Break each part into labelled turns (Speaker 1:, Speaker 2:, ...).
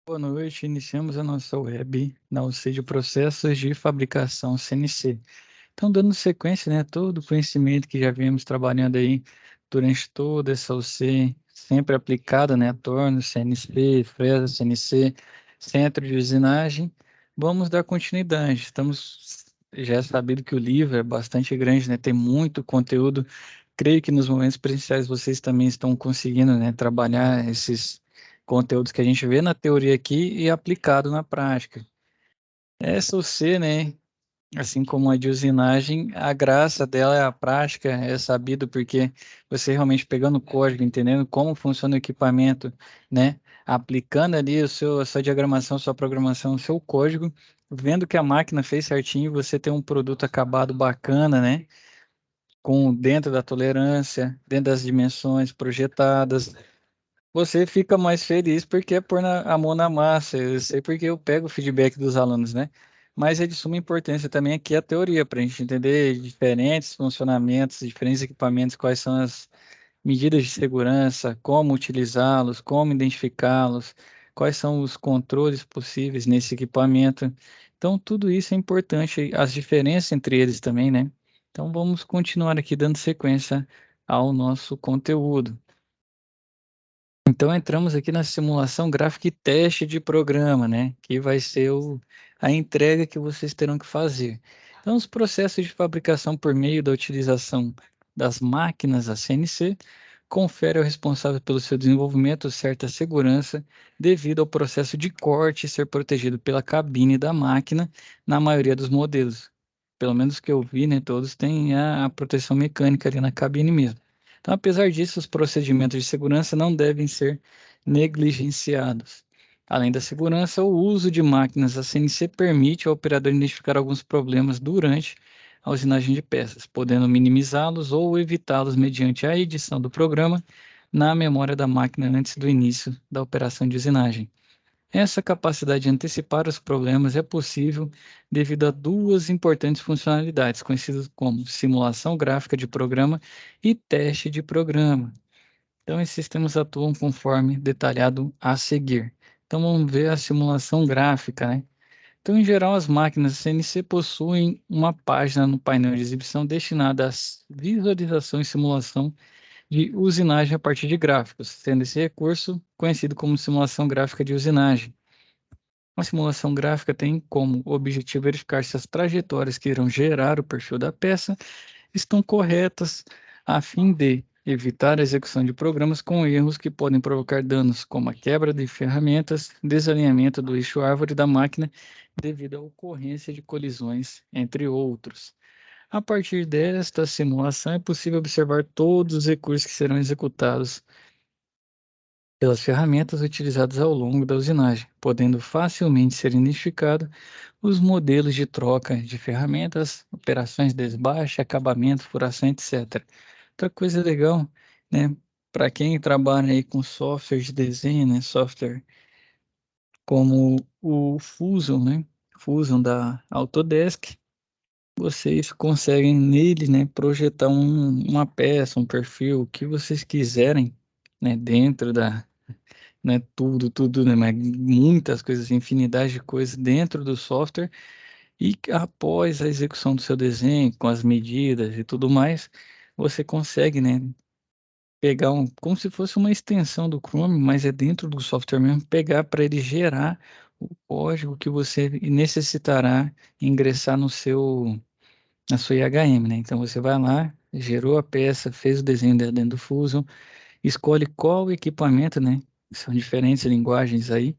Speaker 1: Boa noite, iniciamos a nossa web na UC de Processos de Fabricação CNC. Então, dando sequência, né, todo o conhecimento que já viemos trabalhando aí durante toda essa UC, sempre aplicado, né, a torno, CNC, fresa, CNC, centro de usinagem, vamos dar continuidade. Já é sabido que o livro é bastante grande, né, tem muito conteúdo. Creio que nos momentos presenciais vocês também estão conseguindo, né, trabalhar esses conteúdos que a gente vê na teoria aqui e aplicado na prática. Essa UC, né, assim como a de usinagem, a graça dela é a prática, é sabido porque você realmente pegando o código, entendendo como funciona o equipamento, né, aplicando ali a sua diagramação, sua programação, o seu código, vendo que a máquina fez certinho, você tem um produto acabado bacana, né, com dentro da tolerância, dentro das dimensões projetadas, você fica mais feliz porque é pôr a mão na massa. Eu sei porque eu pego o feedback dos alunos, né? Mas é de suma importância também aqui a teoria, para a gente entender diferentes funcionamentos, diferentes equipamentos, quais são as medidas de segurança, como utilizá-los, como identificá-los, quais são os controles possíveis nesse equipamento. Então, tudo isso é importante, as diferenças entre eles também, né? Então, vamos continuar aqui dando sequência ao nosso conteúdo. Então, entramos aqui na simulação gráfica e teste de programa, né? Que vai ser a entrega que vocês terão que fazer. Então, os processos de fabricação por meio da utilização das máquinas a CNC confere ao responsável pelo seu desenvolvimento certa segurança devido ao processo de corte ser protegido pela cabine da máquina na maioria dos modelos. Pelo menos que eu vi, né? Todos têm a proteção mecânica ali na cabine mesmo. Então, apesar disso, os procedimentos de segurança não devem ser negligenciados. Além da segurança, o uso de máquinas a CNC permite ao operador identificar alguns problemas durante a usinagem de peças, podendo minimizá-los ou evitá-los mediante a edição do programa na memória da máquina antes do início da operação de usinagem. Essa capacidade de antecipar os problemas é possível devido a duas importantes funcionalidades, conhecidas como simulação gráfica de programa e teste de programa. Então, esses sistemas atuam conforme detalhado a seguir. Então, vamos ver a simulação gráfica, né? Então, em geral, as máquinas CNC possuem uma página no painel de exibição destinada à visualização e simulação de usinagem a partir de gráficos, sendo esse recurso conhecido como simulação gráfica de usinagem. A simulação gráfica tem como objetivo verificar se as trajetórias que irão gerar o perfil da peça estão corretas, a fim de evitar a execução de programas com erros que podem provocar danos, como a quebra de ferramentas, desalinhamento do eixo árvore da máquina devido à ocorrência de colisões, entre outros. A partir desta simulação, é possível observar todos os recursos que serão executados pelas ferramentas utilizadas ao longo da usinagem, podendo facilmente ser identificado os modelos de troca de ferramentas, operações de desbaste, acabamento, furação, etc. Outra coisa legal, né, para quem trabalha aí com software de desenho, né, software como o Fusion, né, Fusion da Autodesk, vocês conseguem nele, né, projetar uma peça, um perfil, o que vocês quiserem, né, dentro da, né, tudo, né, mas muitas coisas, infinidade de coisas dentro do software e após a execução do seu desenho, com as medidas e tudo mais, você consegue, né, pegar como se fosse uma extensão do Chrome, mas é dentro do software mesmo, pegar para ele gerar o código que você necessitará ingressar na sua IHM, né? Então você vai lá, gerou a peça, fez o desenho dela dentro do Fusion, escolhe qual equipamento, né? São diferentes linguagens aí.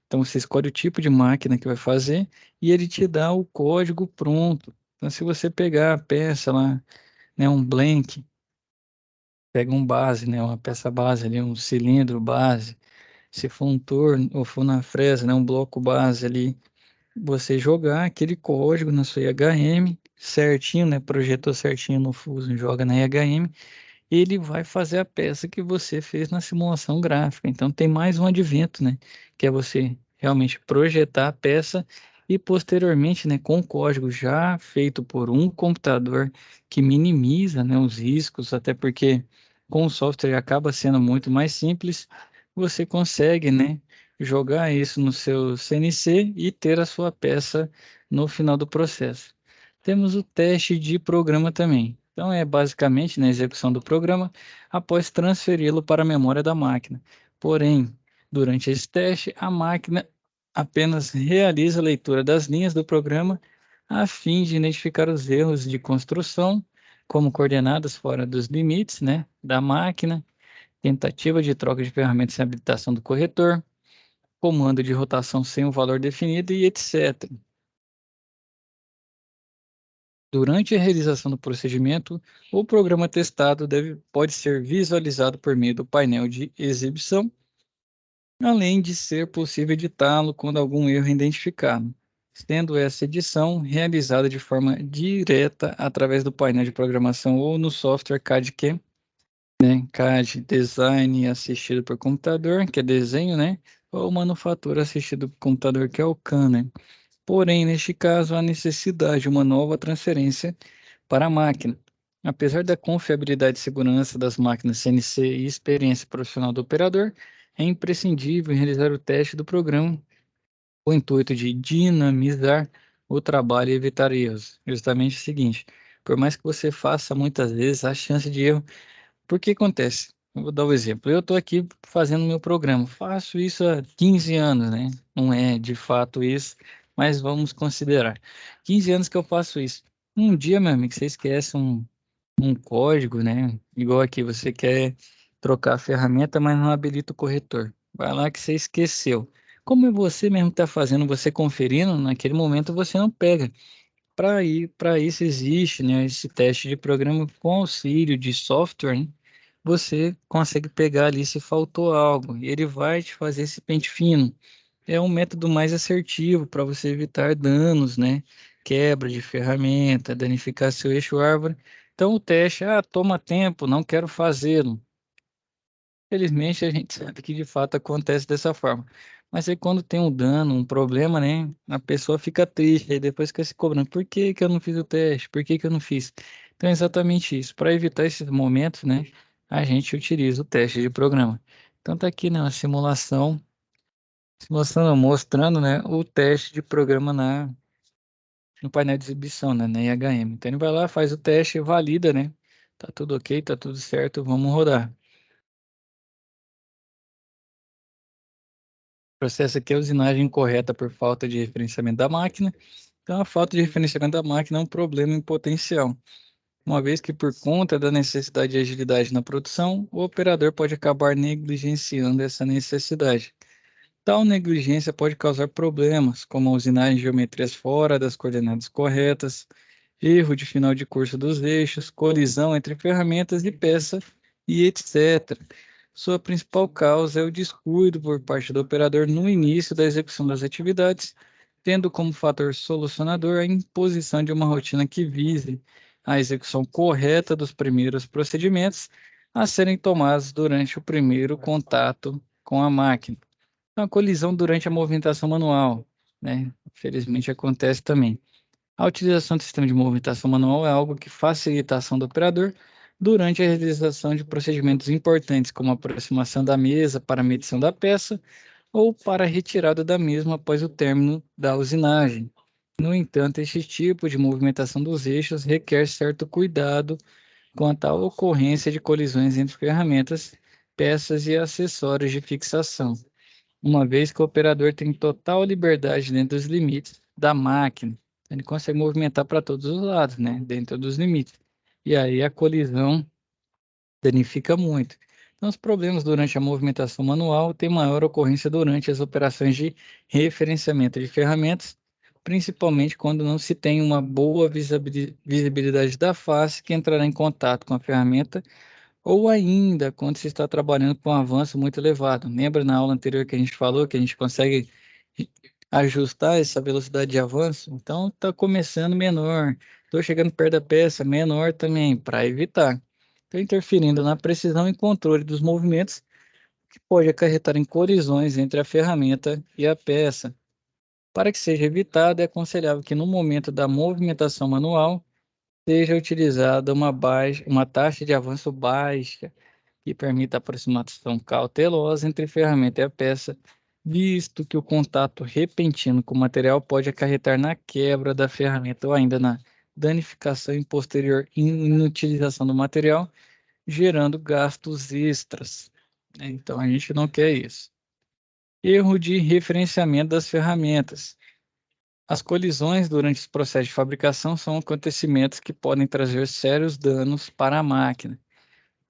Speaker 1: Então você escolhe o tipo de máquina que vai fazer e ele te dá o código pronto. Então se você pegar a peça lá, né, um blank, pega um base, né, uma peça base ali, um cilindro base, se for um torno ou for na fresa, né, um bloco base ali, você jogar aquele código na sua IHM certinho, né, projetou certinho no Fusion, joga na IHM, ele vai fazer a peça que você fez na simulação gráfica. Então tem mais um advento, né? Que é você realmente projetar a peça e posteriormente, né, com o código já feito por um computador que minimiza, né, os riscos, até porque com o software acaba sendo muito mais simples, você consegue, né, jogar isso no seu CNC e ter a sua peça no final do processo. Temos o teste de programa também. Então, é basicamente na execução do programa após transferi-lo para a memória da máquina. Porém, durante esse teste, a máquina apenas realiza a leitura das linhas do programa a fim de identificar os erros de construção, como coordenadas fora dos limites, né, da máquina, tentativa de troca de ferramentas sem habilitação do corretor, comando de rotação sem um valor definido e etc. Durante a realização do procedimento, o programa testado pode ser visualizado por meio do painel de exibição, além de ser possível editá-lo quando algum erro é identificado, sendo essa edição realizada de forma direta através do painel de programação ou no software CAD-CAM, né? CAD Design assistido por computador, que é desenho, né? Ou manufatura assistido por computador, que é o CAM, né? Porém, neste caso, há necessidade de uma nova transferência para a máquina. Apesar da confiabilidade e segurança das máquinas CNC e experiência profissional do operador, é imprescindível realizar o teste do programa com o intuito de dinamizar o trabalho e evitar erros. Justamente o seguinte, por mais que você faça muitas vezes, a chance de erro porque acontece? Eu vou dar um exemplo. Eu estou aqui fazendo meu programa. Faço isso há 15 anos, né? Não é de fato isso, mas vamos considerar. 15 anos que eu faço isso. Um dia, meu amigo, você esquece um código, né? Igual aqui, você quer trocar a ferramenta, mas não habilita o corretor. Vai lá que você esqueceu. Como é você mesmo que está fazendo, você conferindo, naquele momento você não pega. Para isso existe, né, esse teste de programa com auxílio de software, né? Você consegue pegar ali se faltou algo, e ele vai te fazer esse pente fino. É um método mais assertivo para você evitar danos, né? Quebra de ferramenta, danificar seu eixo árvore. Então o teste, toma tempo, não quero fazê-lo. Felizmente, a gente sabe que de fato acontece dessa forma. Mas aí quando tem um dano, um problema, né? A pessoa fica triste, aí depois fica se cobrando. Por que que eu não fiz o teste? Por que que eu não fiz? Então é exatamente isso. Para evitar esses momentos, né? A gente utiliza o teste de programa. Então tá aqui, né? Uma simulação não, mostrando, né? O teste de programa no painel de exibição, né? Na IHM. Então ele vai lá, faz o teste, valida, né? Tá tudo ok, tá tudo certo, vamos rodar. O processo aqui é usinagem incorreta por falta de referenciamento da máquina. Então, a falta de referenciamento da máquina é um problema em potencial, uma vez que, por conta da necessidade de agilidade na produção, o operador pode acabar negligenciando essa necessidade. Tal negligência pode causar problemas, como a usinagem de geometrias fora das coordenadas corretas, erro de final de curso dos eixos, colisão entre ferramentas e peça e etc. Sua principal causa é o descuido por parte do operador no início da execução das atividades, tendo como fator solucionador a imposição de uma rotina que vise a execução correta dos primeiros procedimentos a serem tomados durante o primeiro contato com a máquina. Então, a colisão durante a movimentação manual, né? Infelizmente acontece também. A utilização do sistema de movimentação manual é algo que facilita a ação do operador durante a realização de procedimentos importantes, como a aproximação da mesa para a medição da peça ou para a retirada da mesma após o término da usinagem. No entanto, este tipo de movimentação dos eixos requer certo cuidado quanto à ocorrência de colisões entre ferramentas, peças e acessórios de fixação, uma vez que o operador tem total liberdade dentro dos limites da máquina. Ele consegue movimentar para todos os lados, né? Dentro dos limites. E aí a colisão danifica muito. Então, os problemas durante a movimentação manual têm maior ocorrência durante as operações de referenciamento de ferramentas, principalmente quando não se tem uma boa visibilidade da face que entrará em contato com a ferramenta ou ainda quando se está trabalhando com um avanço muito elevado. Lembra na aula anterior que a gente falou que a gente consegue ajustar essa velocidade de avanço? Então, está começando menor. Estou chegando perto da peça, menor também, para evitar. Estou interferindo na precisão e controle dos movimentos, que pode acarretar em colisões entre a ferramenta e a peça. Para que seja evitado, é aconselhável que no momento da movimentação manual seja utilizada uma taxa de avanço baixa que permita a aproximação cautelosa entre a ferramenta e a peça, visto que o contato repentino com o material pode acarretar na quebra da ferramenta ou ainda na danificação e posterior inutilização do material, gerando gastos extras. Então, a gente não quer isso. Erro de referenciamento das ferramentas. As colisões durante os processos de fabricação são acontecimentos que podem trazer sérios danos para a máquina,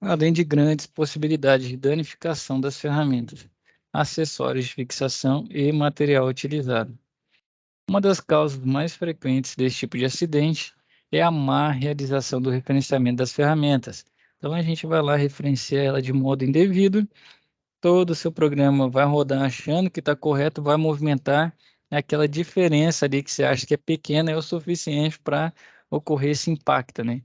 Speaker 1: além de grandes possibilidades de danificação das ferramentas, acessórios de fixação e material utilizado. Uma das causas mais frequentes desse tipo de acidente é a má realização do referenciamento das ferramentas. Então, a gente vai lá referenciar ela de modo indevido, todo o seu programa vai rodar achando que está correto, vai movimentar aquela diferença ali que você acha que é pequena é o suficiente para ocorrer esse impacto, né?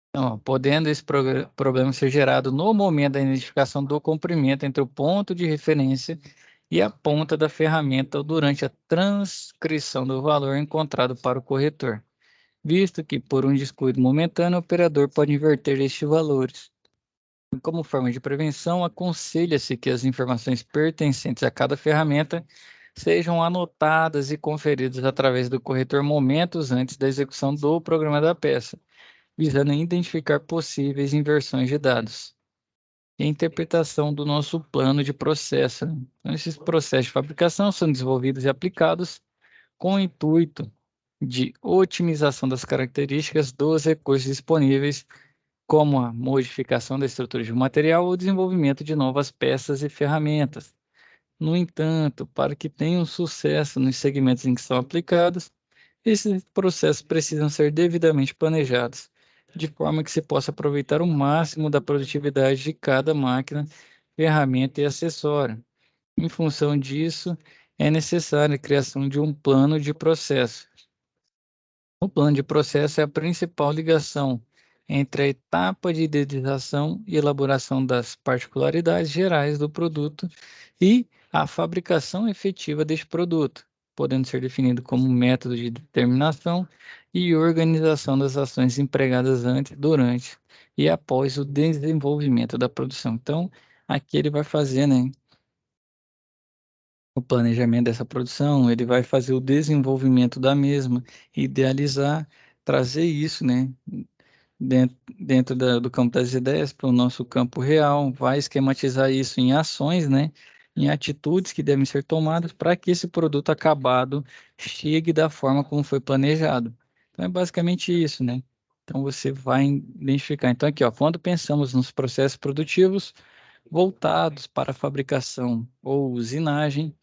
Speaker 1: Então, ó, podendo esse problema ser gerado no momento da identificação do comprimento entre o ponto de referência e a ponta da ferramenta ou durante a transcrição do valor encontrado para o corretor, visto que, por um descuido momentâneo, o operador pode inverter estes valores. Como forma de prevenção, aconselha-se que as informações pertencentes a cada ferramenta sejam anotadas e conferidas através do corretor momentos antes da execução do programa da peça, visando identificar possíveis inversões de dados. E a interpretação do nosso plano de processo, né? Então, esses processos de fabricação são desenvolvidos e aplicados com o intuito de otimização das características dos recursos disponíveis, como a modificação da estrutura de um material ou desenvolvimento de novas peças e ferramentas. No entanto, para que tenham sucesso nos segmentos em que são aplicados, esses processos precisam ser devidamente planejados, de forma que se possa aproveitar o máximo da produtividade de cada máquina, ferramenta e acessório. Em função disso, é necessária a criação de um plano de processo. O plano de processo é a principal ligação entre a etapa de idealização e elaboração das particularidades gerais do produto e a fabricação efetiva deste produto, podendo ser definido como método de determinação e organização das ações empregadas antes, durante e após o desenvolvimento da produção. Então, aqui ele vai fazer, né, o planejamento dessa produção, ele vai fazer o desenvolvimento da mesma, idealizar, trazer isso, né, dentro do campo das ideias para o nosso campo real, vai esquematizar isso em ações, né, em atitudes que devem ser tomadas para que esse produto acabado chegue da forma como foi planejado. Então, é basicamente isso, né? Então, você vai identificar. Então, aqui, ó, quando pensamos nos processos produtivos voltados para a fabricação ou usinagem,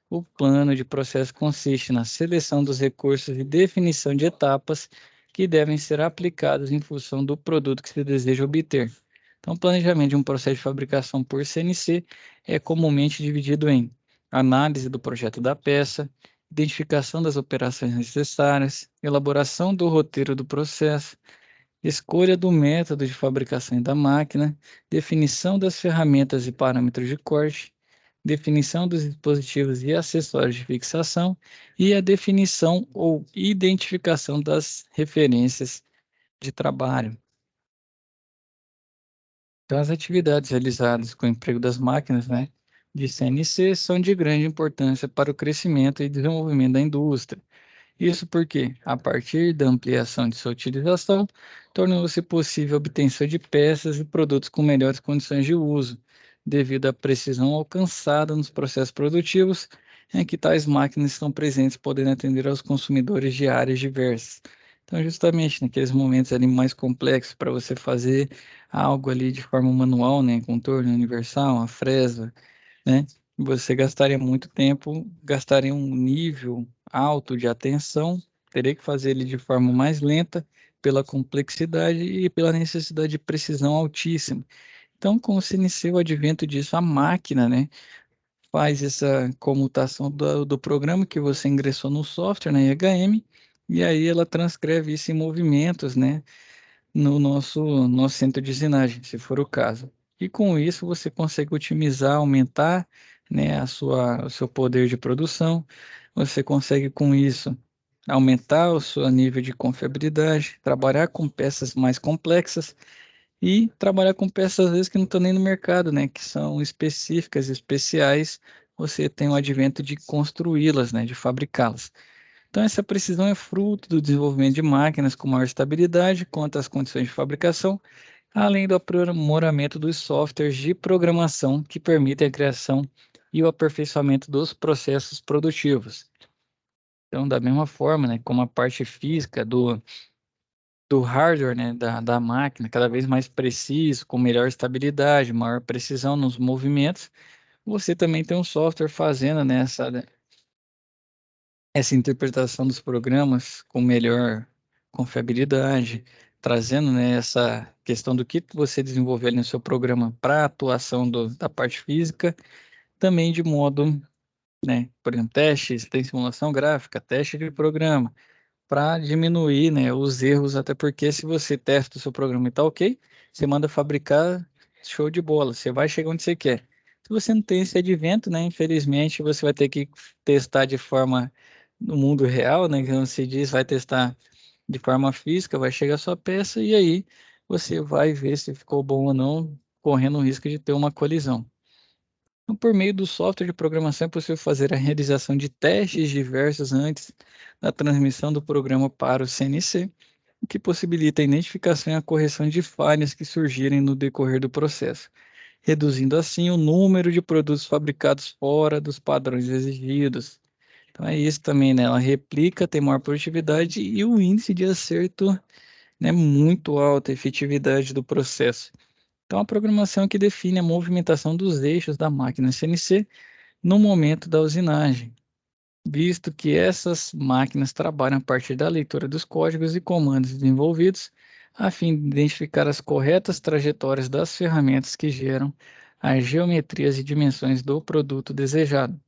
Speaker 1: o plano de processo consiste na seleção dos recursos e definição de etapas que devem ser aplicadas em função do produto que se deseja obter. Então, o planejamento de um processo de fabricação por CNC é comumente dividido em análise do projeto da peça, identificação das operações necessárias, elaboração do roteiro do processo, escolha do método de fabricação da máquina, definição das ferramentas e parâmetros de corte, definição dos dispositivos e acessórios de fixação e a definição ou identificação das referências de trabalho. Então, as atividades realizadas com o emprego das máquinas, né, de CNC são de grande importância para o crescimento e desenvolvimento da indústria. Isso porque, a partir da ampliação de sua utilização, tornou-se possível a obtenção de peças e produtos com melhores condições de uso, devido à precisão alcançada nos processos produtivos em que tais máquinas estão presentes, podendo atender aos consumidores de áreas diversas. Então, justamente naqueles momentos ali mais complexos para você fazer algo ali de forma manual, né, contorno universal, uma fresa, né? Você gastaria muito tempo, gastaria um nível alto de atenção, teria que fazer ele de forma mais lenta, pela complexidade e pela necessidade de precisão altíssima. Então, com se inicia o advento disso, a máquina, né, faz essa comutação do programa que você ingressou no software, na IHM, e aí ela transcreve isso em movimentos, né, no nosso centro de usinagem, se for o caso. E com isso você consegue otimizar, aumentar, né, o seu poder de produção. Você consegue com isso aumentar o seu nível de confiabilidade, trabalhar com peças mais complexas e trabalhar com peças às vezes que não estão nem no mercado, né, que são específicas, especiais, você tem o advento de construí-las, né, de fabricá-las. Então, essa precisão é fruto do desenvolvimento de máquinas com maior estabilidade quanto às condições de fabricação, além do aprimoramento dos softwares de programação que permitem a criação e o aperfeiçoamento dos processos produtivos. Então, da mesma forma, né, como a parte física do hardware, né, da máquina, cada vez mais preciso, com melhor estabilidade, maior precisão nos movimentos, você também tem um software fazendo, né, essa interpretação dos programas com melhor confiabilidade, trazendo, né, essa questão do que você desenvolveu ali no seu programa para a atuação da parte física, também de modo, né, por exemplo, testes, tem simulação gráfica, teste de programa, para diminuir, né, os erros, até porque se você testa o seu programa e tá ok, você manda fabricar, show de bola, você vai chegar onde você quer. Se você não tem esse advento, né, infelizmente você vai ter que testar de forma no mundo real, né, que não se diz, vai testar de forma física, vai chegar a sua peça e aí você vai ver se ficou bom ou não, correndo o risco de ter uma colisão. Então, por meio do software de programação, é possível fazer a realização de testes diversos antes da transmissão do programa para o CNC, o que possibilita a identificação e a correção de falhas que surgirem no decorrer do processo, reduzindo assim o número de produtos fabricados fora dos padrões exigidos. Então é isso também, né? Ela replica, tem maior produtividade e o índice de acerto, né, muito alto, a efetividade do processo. Então, a programação é que define a movimentação dos eixos da máquina CNC no momento da usinagem, visto que essas máquinas trabalham a partir da leitura dos códigos e comandos desenvolvidos, a fim de identificar as corretas trajetórias das ferramentas que geram as geometrias e dimensões do produto desejado.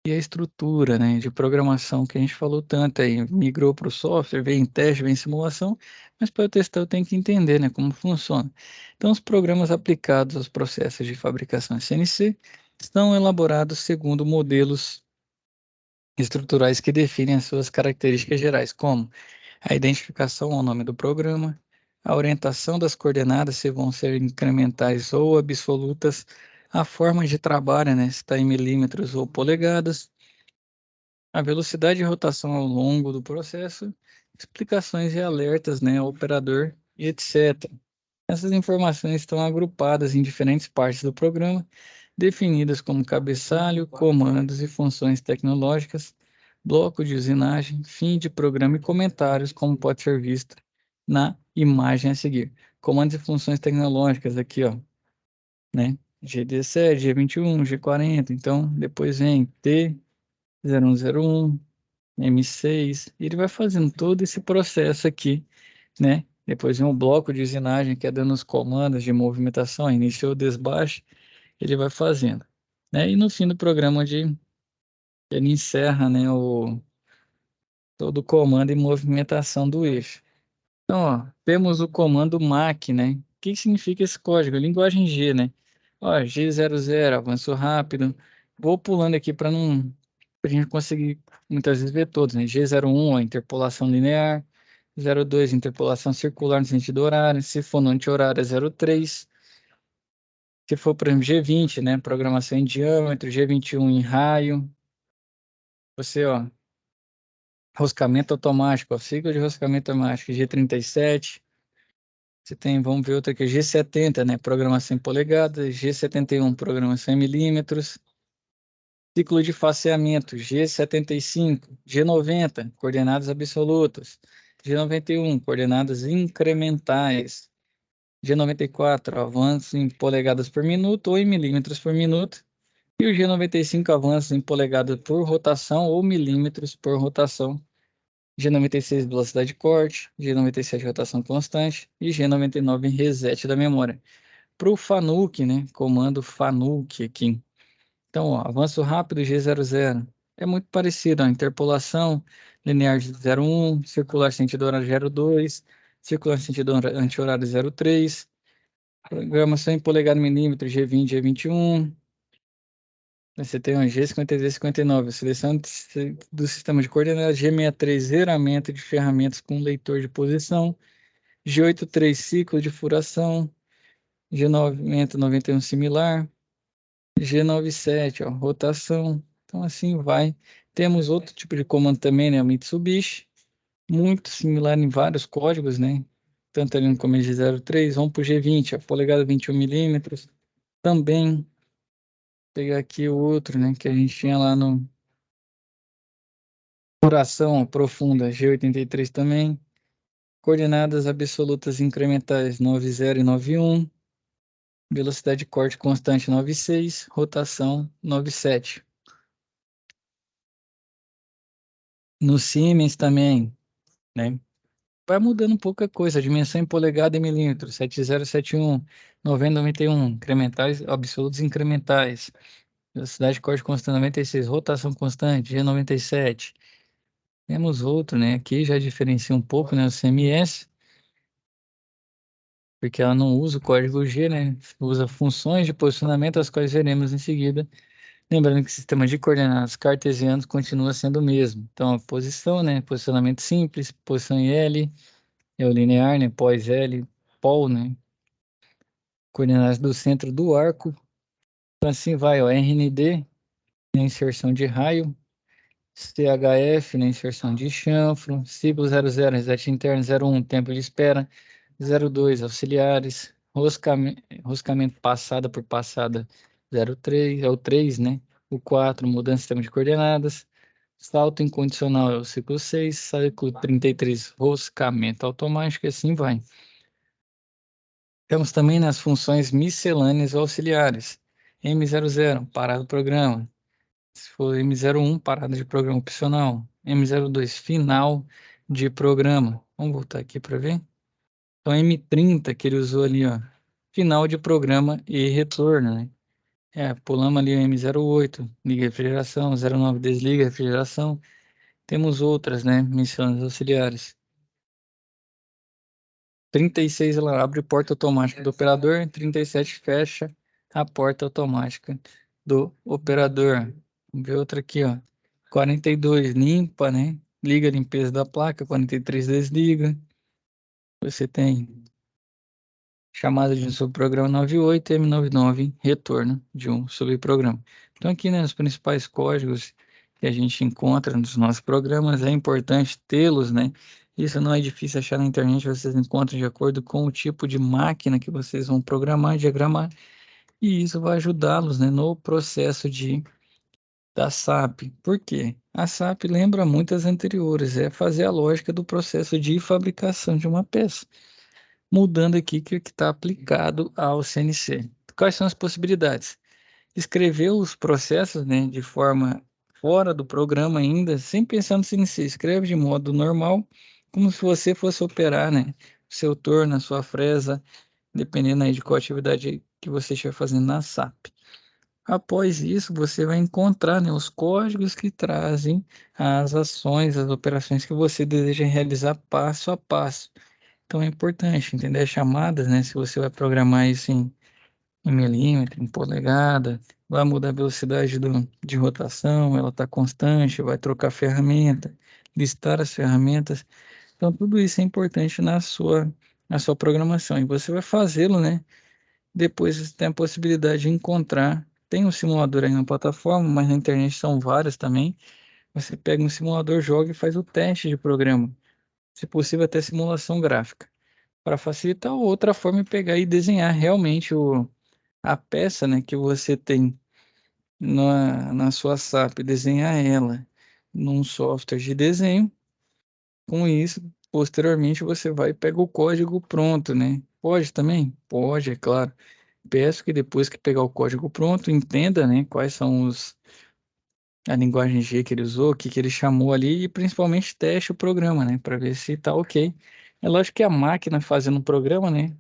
Speaker 1: E a estrutura, né, de programação que a gente falou tanto aí, migrou para o software, vem em teste, vem em simulação, mas para eu testar eu tenho que entender, né, como funciona. Então, os programas aplicados aos processos de fabricação CNC estão elaborados segundo modelos estruturais que definem as suas características gerais, como a identificação ao nome do programa, a orientação das coordenadas, se vão ser incrementais ou absolutas, a forma de trabalho, né, se está em milímetros ou polegadas, a velocidade de rotação ao longo do processo, explicações e alertas, né, ao operador e etc. Essas informações estão agrupadas em diferentes partes do programa, definidas como cabeçalho, comandos e funções tecnológicas, bloco de usinagem, fim de programa e comentários, como pode ser visto na imagem a seguir. Comandos e funções tecnológicas aqui, ó, né? G17, G21, G40, então depois vem T0101, M6, e ele vai fazendo todo esse processo aqui, né? Depois vem um bloco de usinagem que é dando os comandos de movimentação, iniciou o desbaste, ele vai fazendo, né? E no fim do programa onde ele encerra, né, todo o comando e movimentação do eixo. Então, ó, temos o comando MAC, né? O que significa esse código? Linguagem G, né? Ó, G00, avanço rápido. Vou pulando aqui para não pra gente conseguir muitas vezes ver todos, né? G01, a interpolação linear. 02, interpolação circular no sentido horário. Se for no anti-horário, é 03. Se for, por exemplo, G20, né? Programação em diâmetro. G21 em raio. Você, ó, roscamento automático, ó, ciclo de roscamento automático. G37. Você tem, vamos ver outra aqui, G70, né? Programação em polegadas. G71, programação em milímetros. Ciclo de faseamento, G75, G90, coordenadas absolutas. G91, coordenadas incrementais. G94, avanço em polegadas por minuto ou em milímetros por minuto. E o G95, avanço em polegadas por rotação ou milímetros por rotação. G96, velocidade de corte. G97, rotação constante. E G99, reset da memória. Para o FANUC, né? Comando FANUC aqui. Então, ó, avanço rápido G00. É muito parecido, ó, interpolação linear de 01, circular sentido horário 02, circular sentido anti-horário 03, programação em polegada milímetro G20, G21. Você tem um G53, 59, seleção do sistema de coordenadas G63, zeramento de ferramentas com leitor de posição. G83 ciclo de furação, G9091 similar, G97, ó, rotação. Então assim vai. Temos outro tipo de comando também, né? O Mitsubishi, muito similar em vários códigos, né? Tanto ali no comando G03, vamos para o G20, a polegada 21 milímetros. Também pegar aqui o outro, né? Que a gente tinha lá no furação profunda, G83 também. Coordenadas absolutas incrementais 90 e 91. Velocidade de corte constante 96, rotação 97. No Siemens também, né? Vai mudando pouca coisa, dimensão em polegada e milímetros, 7071, 9091, incrementais, absolutos incrementais. Velocidade de corte constante 96, rotação constante, G97. Temos outro, né? Aqui já diferencia um pouco, né? O CMS, porque ela não usa o código G, né? Usa funções de posicionamento, as quais veremos em seguida. Lembrando que o sistema de coordenadas cartesianos continua sendo o mesmo. Então, a posição, né? Posicionamento simples, posição em L, é o linear, né? Pós L, pol, né? Coordenadas do centro do arco. Então, assim vai, ó. RND, né? Inserção de raio. CHF, né? Inserção de chanfro. Ciclo 00, reset interno. 01, tempo de espera. 02, auxiliares. Roscamento passada por passada. 03, é o 3, né? O 4, mudança de sistema de coordenadas. Salto incondicional é o ciclo 6, ciclo 33, roscamento automático, e assim vai. Temos também nas funções miscelâneas ou auxiliares. M00, parada do programa. Se for M01, parada de programa opcional. M02, final de programa. Vamos voltar aqui para ver. Então, M30 que ele usou ali, ó. Final de programa e retorno, né? Pulamos ali o M08, liga a refrigeração, 09, desliga a refrigeração. Temos outras, né? Miscelâneas auxiliares. 36, ela abre porta automática do operador. 37, fecha a porta automática do operador. Vamos ver outra aqui, ó. 42, limpa, né? Liga a limpeza da placa. 43, desliga. Você tem chamada de um subprograma 98, M99, retorno de um subprograma. Então aqui, né, os principais códigos que a gente encontra nos nossos programas, é importante tê-los, né? Isso não é difícil achar na internet, vocês encontram de acordo com o tipo de máquina que vocês vão programar, diagramar, e isso vai ajudá-los, né, no processo da SAP. Por quê? A SAP lembra muitas anteriores, é fazer a lógica do processo de fabricação de uma peça, mudando aqui que está aplicado ao CNC. Quais são as possibilidades? Escrever os processos, né, de forma fora do programa ainda, sem pensar no CNC. Escreve de modo normal, como se você fosse operar, né, o seu torno, a sua fresa, dependendo aí de qual atividade que você estiver fazendo na SAP. Após isso, você vai encontrar, né, os códigos que trazem as ações, as operações que você deseja realizar passo a passo. Então é importante entender as chamadas, né? Se você vai programar isso em milímetro, em polegada, vai mudar a velocidade de rotação, ela está constante, vai trocar ferramenta, listar as ferramentas. Então tudo isso é importante na sua programação. E você vai fazê-lo, né? Depois você tem a possibilidade de encontrar. Tem um simulador aí na plataforma, mas na internet são vários também. Você pega um simulador, joga e faz o teste de programa. Se possível, até simulação gráfica para facilitar. Outra forma é pegar e desenhar realmente a peça, né, que você tem na sua SAP, desenhar ela num software de desenho. Com isso, posteriormente você vai e pega o código pronto, né? Pode também? Pode, é claro. Peço que depois que pegar o código pronto, entenda, né, quais são a linguagem G que ele usou, o que que ele chamou ali e principalmente teste o programa, né, para ver se está ok. É lógico que a máquina fazendo o programa, né,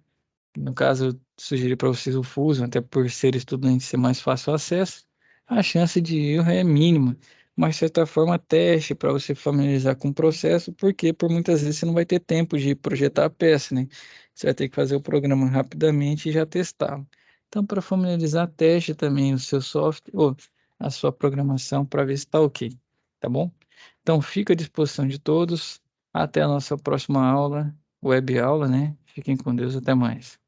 Speaker 1: no caso, eu sugeri para vocês o Fusion, até por ser estudante ser mais fácil o acesso, a chance de erro é mínima. Mas, de certa forma, teste para você familiarizar com o processo, porque por muitas vezes você não vai ter tempo de projetar a peça, né? Você vai ter que fazer o programa rapidamente e já testá-lo. Então, para familiarizar, teste também o seu software ou a sua programação para ver se está ok, tá bom? Então, fica à disposição de todos. Até a nossa próxima aula. web aula, né. Fiquem com Deus, até mais.